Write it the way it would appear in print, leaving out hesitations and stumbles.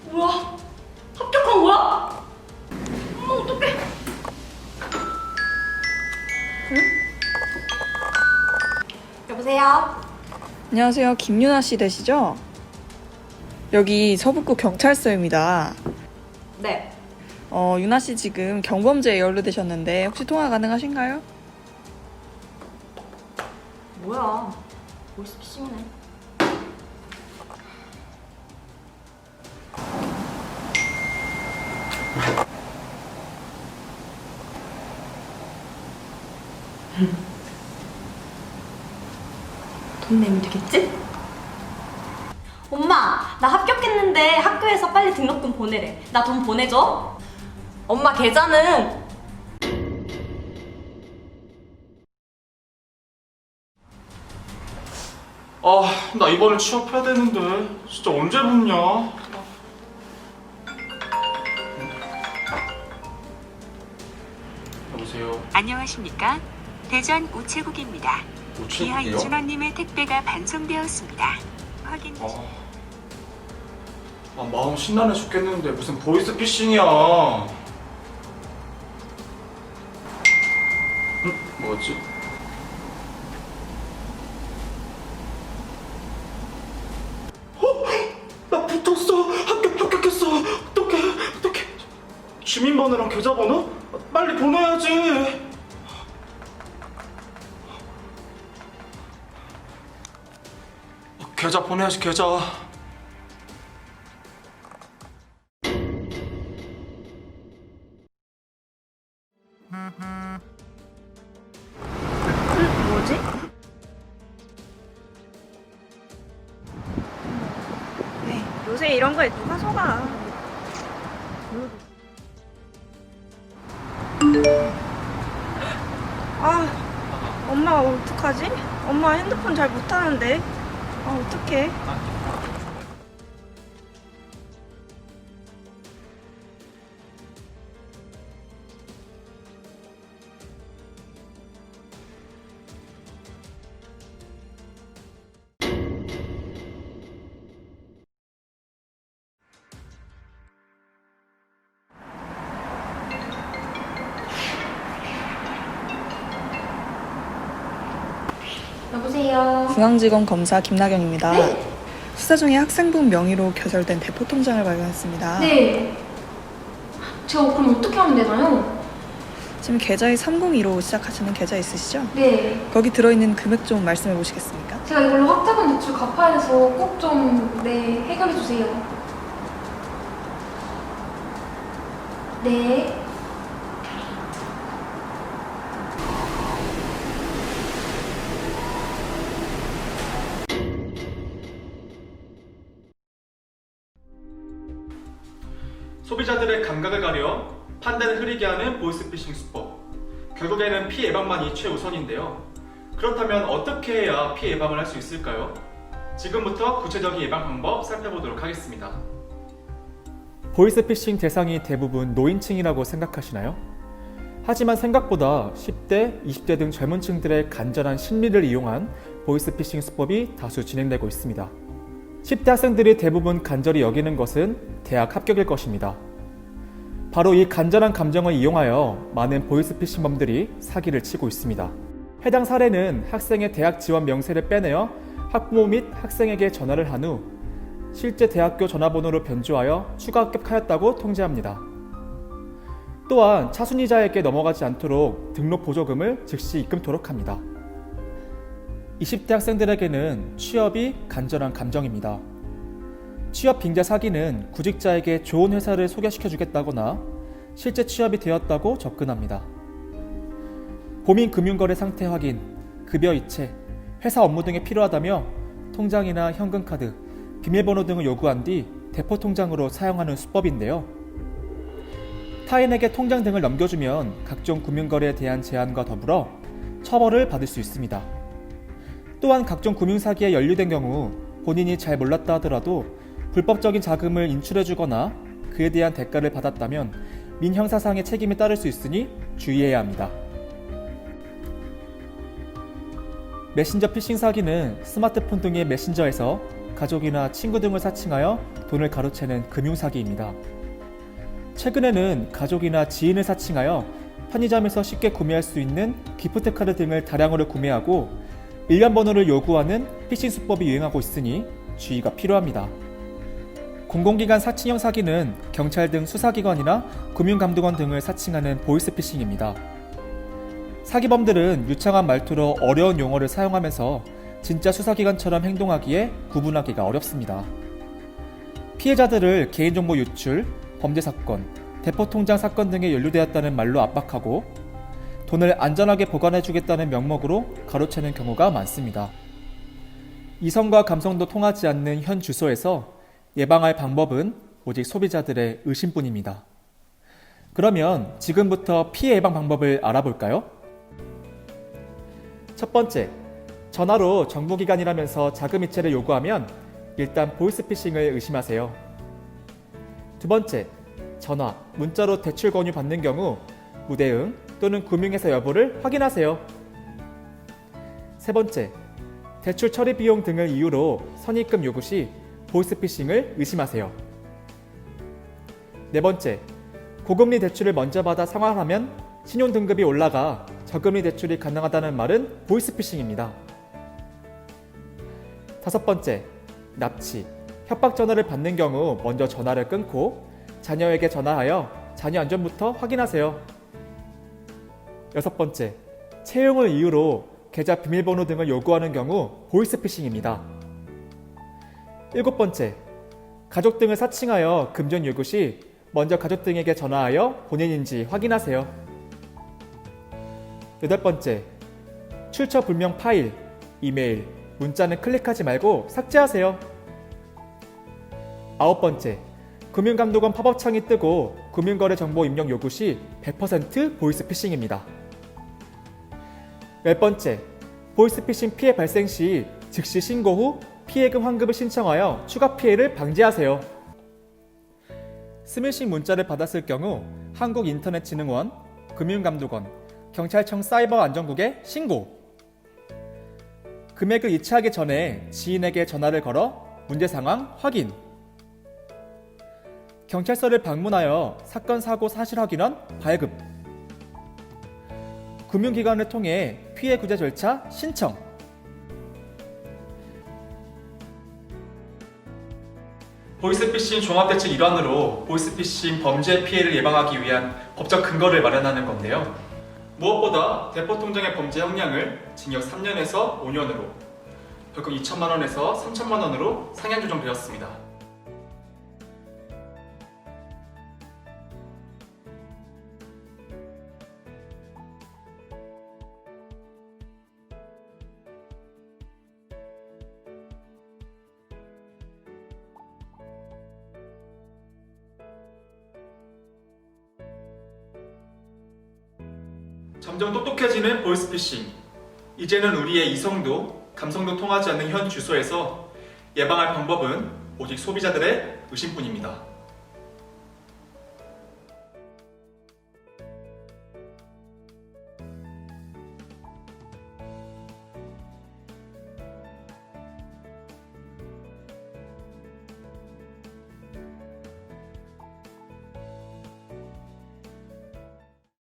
뭐야? 합격한 거야? 어머, 어떡해. 응? 여보세요? 안녕하세요. 김유나 씨 되시죠? 여기 서북구 경찰서입니다. 네. 유나 씨 지금 경범죄에 연루되셨는데 혹시 통화 가능하신가요? 뭐야? 보이스피싱이네. 돈 내면 되겠지? 엄마, 나 합격했는데 학교에서 빨리 등록금 보내래. 나 돈 보내줘. 엄마 계좌는 나 이번에 취업해야 되는데 진짜 언제 붙냐? 여보세요. 안녕하십니까? 대전 우체국입니다. 기하 우체국이요? 이준원님의 택배가 반송되었습니다. 확인. 마음 신나네 죽겠는데 무슨 보이스 피싱이야. 뭐지? 나 붙었어. 합격했어. 어떡해. 주민번호랑 계좌번호? 빨리 보내야지. 계좌 보내야지, 계좌. 뭐지? 에이, 요새 이런 거에 누가 속아? 엄마 어떡하지? 엄마 핸드폰 잘 못하는데. 어떡해? 여보세요? 중앙지검 검사 김나경입니다. 수사 중에 학생분 명의로 개설된 대포통장을 발견했습니다. 네. 제가 그럼 어떻게 하면 되나요? 지금 계좌에 302로 시작하시는 계좌 있으시죠? 네. 거기 들어있는 금액 좀 말씀해 보시겠습니까? 제가 이걸로 학자금 대출 갚아야 해서 꼭 좀, 네, 해결해 주세요. 네. 소비자들의 감각을 가려 판단을 흐리게 하는 보이스피싱 수법. 결국에는 피해 예방만이 최우선인데요. 그렇다면 어떻게 해야 피해 예방을 할 수 있을까요? 지금부터 구체적인 예방 방법 살펴보도록 하겠습니다. 보이스피싱 대상이 대부분 노인층이라고 생각하시나요? 하지만 생각보다 10대, 20대 등 젊은 층들의 간절한 심리를 이용한 보이스피싱 수법이 다수 진행되고 있습니다. 10대 학생들이 대부분 간절히 여기는 것은 대학 합격일 것입니다. 바로 이 간절한 감정을 이용하여 많은 보이스피싱범들이 사기를 치고 있습니다. 해당 사례는 학생의 대학 지원 명세를 빼내어 학부모 및 학생에게 전화를 한 후 실제 대학교 전화번호로 변조하여 추가 합격하였다고 통지합니다. 또한 차순위자에게 넘어가지 않도록 등록 보조금을 즉시 입금토록 합니다. 20대 학생들에게는 취업이 간절한 감정입니다. 취업 빙자 사기는 구직자에게 좋은 회사를 소개시켜주겠다거나 실제 취업이 되었다고 접근합니다. 고민 금융거래 상태 확인, 급여 이체, 회사 업무 등에 필요하다며 통장이나 현금카드, 비밀번호 등을 요구한 뒤 대포통장으로 사용하는 수법인데요. 타인에게 통장 등을 넘겨주면 각종 금융거래에 대한 제한과 더불어 처벌을 받을 수 있습니다. 또한 각종 금융사기에 연루된 경우 본인이 잘 몰랐다 하더라도 불법적인 자금을 인출해주거나 그에 대한 대가를 받았다면 민형사상의 책임이 따를 수 있으니 주의해야 합니다. 메신저 피싱 사기는 스마트폰 등의 메신저에서 가족이나 친구 등을 사칭하여 돈을 가로채는 금융사기입니다. 최근에는 가족이나 지인을 사칭하여 편의점에서 쉽게 구매할 수 있는 기프트카드 등을 다량으로 구매하고 일련 번호를 요구하는 피싱 수법이 유행하고 있으니 주의가 필요합니다. 공공기관 사칭형 사기는 경찰 등 수사기관이나 금융감독원 등을 사칭하는 보이스피싱입니다. 사기범들은 유창한 말투로 어려운 용어를 사용하면서 진짜 수사기관처럼 행동하기에 구분하기가 어렵습니다. 피해자들을 개인정보 유출, 범죄사건, 대포통장 사건 등에 연루되었다는 말로 압박하고 돈을 안전하게 보관해주겠다는 명목으로 가로채는 경우가 많습니다. 이성과 감성도 통하지 않는 현 주소에서 예방할 방법은 오직 소비자들의 의심뿐입니다. 그러면 지금부터 피해 예방 방법을 알아볼까요? 첫 번째, 전화로 정부기관이라면서 자금 이체를 요구하면 일단 보이스피싱을 의심하세요. 두 번째, 전화, 문자로 대출 권유 받는 경우 무대응 또는 금융회사 여부를 확인하세요. 세 번째, 대출 처리 비용 등을 이유로 선입금 요구 시 보이스피싱을 의심하세요. 네 번째, 고금리 대출을 먼저 받아 상환하면 신용등급이 올라가 저금리 대출이 가능하다는 말은 보이스피싱입니다. 다섯 번째, 납치, 협박 전화를 받는 경우 먼저 전화를 끊고 자녀에게 전화하여 자녀 안전부터 확인하세요. 여섯 번째, 채용을 이유로 계좌 비밀번호 등을 요구하는 경우 보이스피싱입니다. 일곱 번째, 가족 등을 사칭하여 금전 요구 시 먼저 가족 등에게 전화하여 본인인지 확인하세요. 여덟 번째, 출처 불명 파일, 이메일, 문자는 클릭하지 말고 삭제하세요. 아홉 번째, 금융감독원 팝업창이 뜨고 금융거래 정보 입력 요구 시 100% 보이스피싱입니다. 열 번째, 보이스피싱 피해 발생 시 즉시 신고 후 피해금 환급을 신청하여 추가 피해를 방지하세요. 스미싱 문자를 받았을 경우 한국인터넷진흥원, 금융감독원, 경찰청 사이버안전국에 신고. 금액을 이체하기 전에 지인에게 전화를 걸어 문제 상황 확인. 경찰서를 방문하여 사건 사고 사실 확인원 발급. 금융기관을 통해 피해 구제 절차 신청. 보이스피싱 종합대책 일환으로 보이스피싱 범죄 피해를 예방하기 위한 법적 근거를 마련하는 건데요. 무엇보다 대포통장의 범죄 형량을 징역 3년에서 5년으로, 벌금 2천만 원에서 3천만 원으로 상향 조정되었습니다. 점점 똑똑해지는 보이스피싱. 이제는 우리의 이성도 감성도 통하지 않는 현 주소에서 예방할 방법은 오직 소비자들의 의심뿐입니다.